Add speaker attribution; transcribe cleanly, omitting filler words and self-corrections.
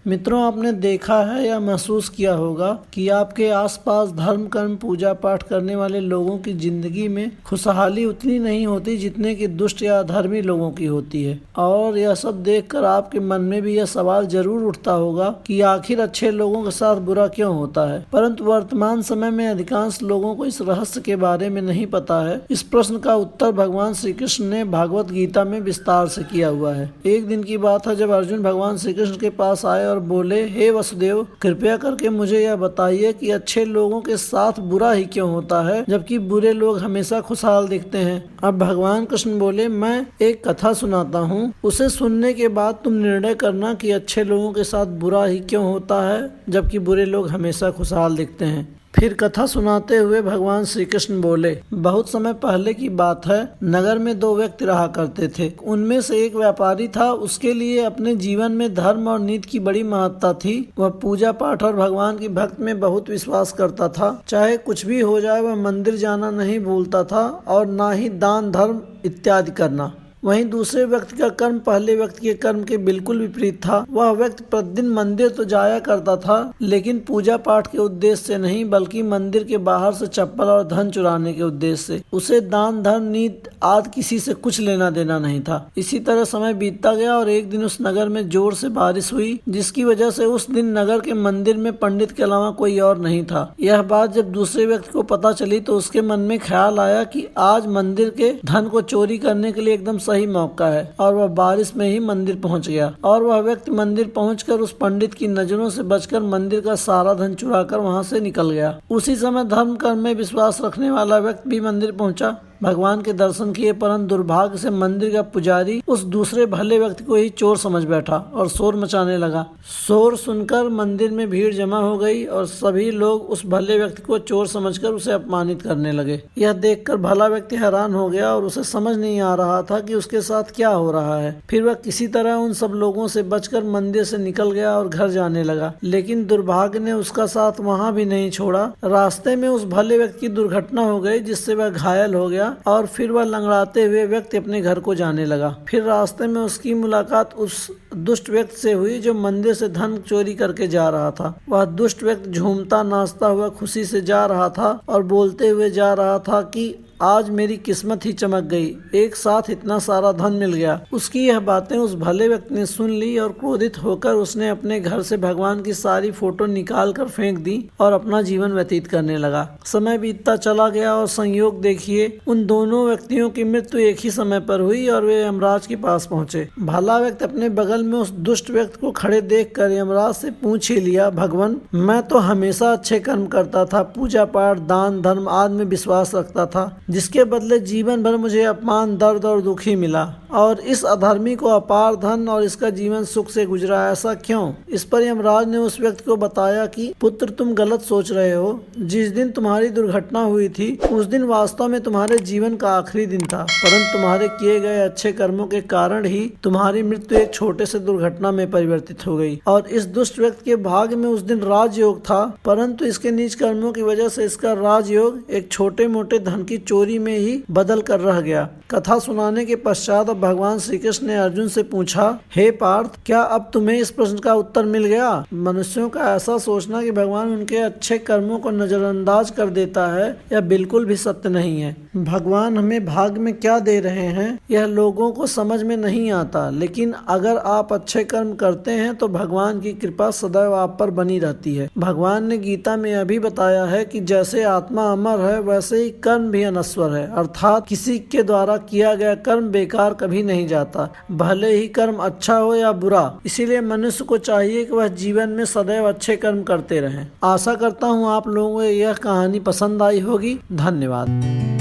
Speaker 1: मित्रों, आपने देखा है या महसूस किया होगा कि आपके आसपास धर्म कर्म पूजा पाठ करने वाले लोगों की जिंदगी में खुशहाली उतनी नहीं होती जितने कि दुष्ट या अधर्मी लोगों की होती है। और यह सब देखकर आपके मन में भी यह सवाल जरूर उठता होगा कि आखिर अच्छे लोगों के साथ बुरा क्यों होता है। परंतु वर्तमान समय में अधिकांश लोगों को इस रहस्य के बारे में नहीं पता है। इस प्रश्न का उत्तर भगवान श्री कृष्ण ने भागवत गीता में विस्तार से किया हुआ है। एक दिन की बात है जब अर्जुन भगवान श्री कृष्ण के पास आए और बोले, हे वसुदेव, कृपया करके मुझे यह बताइए कि अच्छे लोगों के साथ बुरा ही क्यों होता है जबकि बुरे लोग हमेशा खुशहाल दिखते हैं। अब भगवान कृष्ण बोले, मैं एक कथा सुनाता हूँ, उसे सुनने के बाद तुम निर्णय करना कि अच्छे लोगों के साथ बुरा ही क्यों होता है जबकि बुरे लोग हमेशा खुशहाल दिखते हैं। फिर कथा सुनाते हुए भगवान श्री कृष्ण बोले, बहुत समय पहले की बात है, नगर में दो व्यक्ति रहा करते थे। उनमें से एक व्यापारी था, उसके लिए अपने जीवन में धर्म और नीति की बड़ी महत्ता थी। वह पूजा पाठ और भगवान की भक्ति में बहुत विश्वास करता था। चाहे कुछ भी हो जाए वह मंदिर जाना नहीं भूलता था और ना ही दान धर्म इत्यादि करना। वहीं दूसरे व्यक्ति का कर्म पहले व्यक्ति के कर्म के बिल्कुल विपरीत था। वह व्यक्ति प्रतिदिन मंदिर तो जाया करता था, लेकिन पूजा पाठ के उद्देश्य से नहीं बल्कि मंदिर के बाहर से चप्पल और धन चुराने के उद्देश्य से। उसे दान धर्म नीति आदि किसी से कुछ लेना देना नहीं था। इसी तरह समय बीतता गया और एक दिन उस नगर में जोर से बारिश हुई, जिसकी वजह से उस दिन नगर के मंदिर में पंडित के अलावा कोई और नहीं था। यह बात जब दूसरे व्यक्ति को पता चली तो उसके मन में ख्याल आया कि आज मंदिर के धन को चोरी करने के लिए एकदम सही मौका है, और वह बारिश में ही मंदिर पहुंच गया। और वह व्यक्ति मंदिर पहुंचकर उस पंडित की नजरों से बचकर मंदिर का सारा धन चुराकर वहां से निकल गया। उसी समय धर्म कर्म में विश्वास रखने वाला व्यक्ति भी मंदिर पहुंचा, भगवान के दर्शन किए, परंतु दुर्भाग्य से मंदिर का पुजारी उस दूसरे भले व्यक्ति को ही चोर समझ बैठा और शोर मचाने लगा। शोर सुनकर मंदिर में भीड़ जमा हो गई और सभी लोग उस भले व्यक्ति को चोर समझकर उसे अपमानित करने लगे। यह देखकर भला व्यक्ति हैरान हो गया और उसे समझ नहीं आ रहा था कि उसके साथ क्या हो रहा है। फिर वह किसी तरह उन सब लोगों से बचकर मंदिर से निकल गया और घर जाने लगा, लेकिन दुर्भाग्य ने उसका साथ वहां भी नहीं छोड़ा। रास्ते में उस भले व्यक्ति की दुर्घटना हो गई, जिससे वह घायल हो गया और फिर वह लंगड़ाते हुए व्यक्ति अपने घर को जाने लगा। फिर रास्ते में उसकी मुलाकात उस दुष्ट व्यक्ति से हुई जो मंदिर से धन चोरी करके जा रहा था। वह दुष्ट व्यक्ति झूमता नाचता हुआ खुशी से जा रहा था और बोलते हुए जा रहा था कि आज मेरी किस्मत ही चमक गई, एक साथ इतना सारा धन मिल गया। उसकी यह बातें उस भले व्यक्ति ने सुन ली और क्रोधित होकर उसने अपने घर से भगवान की सारी फोटो निकाल कर फेंक दी और अपना जीवन व्यतीत करने लगा। समय बीतता चला गया और संयोग देखिए, उन दोनों व्यक्तियों की मृत्यु एक ही समय पर हुई और वे यमराज के पास पहुंचे। भला व्यक्ति अपने बगल में उस दुष्ट व्यक्ति को खड़े देखकर यमराज से पूछ ही लिया, भगवान, मैं तो हमेशा अच्छे कर्म करता था, पूजा पाठ दान धर्म आदि में विश्वास रखता था, जिसके बदले जीवन भर मुझे अपमान दर्द और दुख ही मिला, और इस अधर्मी को अपार धन और इसका जीवन सुख से गुजरा, ऐसा क्यों? इस पर यमराज ने उस व्यक्ति को बताया कि पुत्र, तुम गलत सोच रहे हो। जिस दिन तुम्हारी दुर्घटना हुई थी उस दिन वास्तव में तुम्हारे जीवन का आखिरी दिन था, परंतु तुम्हारे किए गए अच्छे कर्मों के कारण ही तुम्हारी मृत्यु एक छोटे से दुर्घटना में परिवर्तित हो गई। और इस दुष्ट व्यक्ति के भाग्य में उस दिन राजयोग था, परंतु इसके नीच कर्मों की वजह से इसका राजयोग एक छोटे मोटे धन की चोरी में ही बदल कर रह गया। कथा सुनाने के पश्चात अब भगवान श्री कृष्ण ने अर्जुन से पूछा, हे पार्थ, क्या अब तुम्हें इस प्रश्न का उत्तर मिल गया? मनुष्यों का ऐसा सोचना कि भगवान उनके अच्छे कर्मों को नजरअंदाज कर देता है, यह बिल्कुल भी सत्य नहीं है। भगवान हमें भाग्य में क्या दे रहे हैं यह लोगों को समझ में नहीं आता, लेकिन अगर आप अच्छे कर्म करते हैं तो भगवान की कृपा सदैव आप पर बनी रहती है। भगवान ने गीता में यह भी बताया है कि जैसे आत्मा अमर है वैसे ही कर्म भी अनश्वर है, अर्थात किसी के द्वारा किया गया कर्म बेकार कभी नहीं जाता, भले ही कर्म अच्छा हो या बुरा। इसीलिए मनुष्य को चाहिए कि वह जीवन में सदैव अच्छे कर्म करते रहें। आशा करता हूँ आप लोगों को यह कहानी पसंद आई होगी। धन्यवाद।